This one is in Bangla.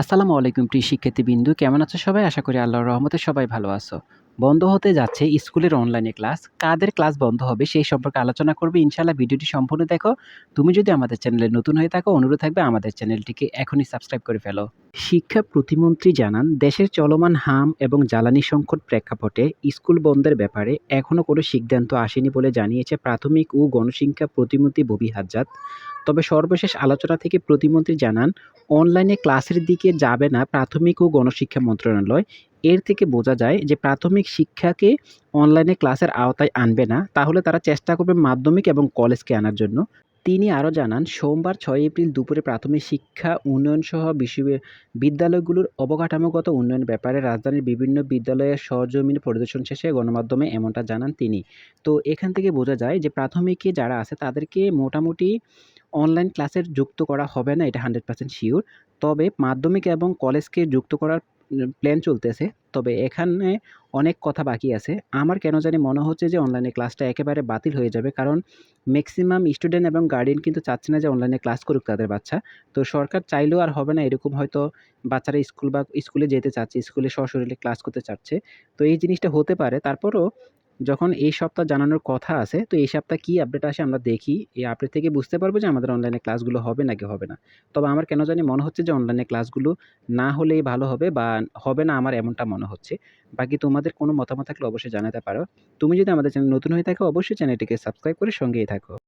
আসসালামু আলাইকুম প্রিয় শিক্ষার্থীবৃন্দ। কেমন আছো সবাই? আশা করি আল্লাহর রহমতে সবাই ভালো আছো। বন্ধ হতে যাচ্ছে স্কুলের অনলাইনে ক্লাস। কাদের ক্লাস বন্ধ হবে সেই সম্পর্কে আলোচনা করবে ইনশাআল্লাহ। ভিডিওটি সম্পূর্ণ দেখো। তুমি যদি আমাদের চ্যানেলে নতুন হয়ে থাকো অনুরোধ থাকবে আমাদের চ্যানেলটিকে এখনই সাবস্ক্রাইব করে ফেলো। শিক্ষা প্রতিমন্ত্রী জানান, দেশের চলমান হাম এবং জ্বালানি সংকট প্রেক্ষাপটে স্কুল বন্ধের ব্যাপারে এখনো কোনো সিদ্ধান্ত আসেনি বলে জানিয়েছে প্রাথমিক ও গণশিক্ষা প্রতিমন্ত্রী ববি হাজ্জাদ। তবে সর্বশেষ আলোচনা থেকে প্রতিমন্ত্রী জানান, অনলাইনে ক্লাসের দিকে যাবে না প্রাথমিক ও গণশিক্ষা মন্ত্রণালয়। এর থেকে বোঝা যায় যে প্রাথমিক শিক্ষাকে অনলাইনে ক্লাসের আওতায় আনবে না, তাহলে তারা চেষ্টা করবে মাধ্যমিক এবং কলেজকে আনার জন্য। তিনি আরও জানান, সোমবার ৬ এপ্রিল দুপুরে প্রাথমিক শিক্ষা উন্নয়নসহ বিদ্যালয়গুলোর অবকাঠামোগত উন্নয়নের ব্যাপারে রাজধানীর বিভিন্ন বিদ্যালয়ের সরজমিন পরিদর্শন শেষে গণমাধ্যমে এমনটা জানান তিনি। তো এখান থেকে বোঝা যায় যে প্রাথমিকে যারা আছে তাদেরকে মোটামুটি অনলাইন ক্লাসের যুক্ত করা হবে না, এটা 100% সিউর। তবে মাধ্যমিক এবং কলেজকে যুক্ত করার প্ল্যান চলতেছে। তবে এখানে অনেক কথা বাকি আছে। আমার কেন জানি মনে হচ্ছে যে অনলাইনে ক্লাসটা একেবারে বাতিল হয়ে যাবে। কারণ মেক্সিমাম স্টুডেন্ট এবং গার্ডিয়ান কিন্তু চাচ্ছে না যে অনলাইনে ক্লাস করুক তাদের বাচ্চা। তো সরকার চাইলেও আর হবে না, এরকম হয়তো বাচ্চারা স্কুলে যেতে চাচ্ছে, স্কুলে সশরীরে ক্লাস করতে চাচ্ছে। তো এই জিনিসটা হতে পারে। তারপরও যখন এই সপ্তাহ জানানোর কথা আছে, তো এই সপ্তাহে কি আপডেট আসে আমরা দেখি। এই আপডেট থেকে বুঝতে পারবো যে আমাদের অনলাইনে ক্লাসগুলো হবে নাকি হবে না। তবে আমার কেন জানি মনে হচ্ছে যে অনলাইনে ক্লাসগুলো না হলেই ভালো হবে, বা হবে না, আমার এমনটা মনে হচ্ছে। বাকি তোমাদের কোনো মতামত থাকলে অবশ্যই জানাতে পারো। তুমি যদি আমাদের চ্যানেল নতুন হয়ে থাকো অবশ্যই চ্যানেলটিকে সাবস্ক্রাইব করে সঙ্গেই থাকো।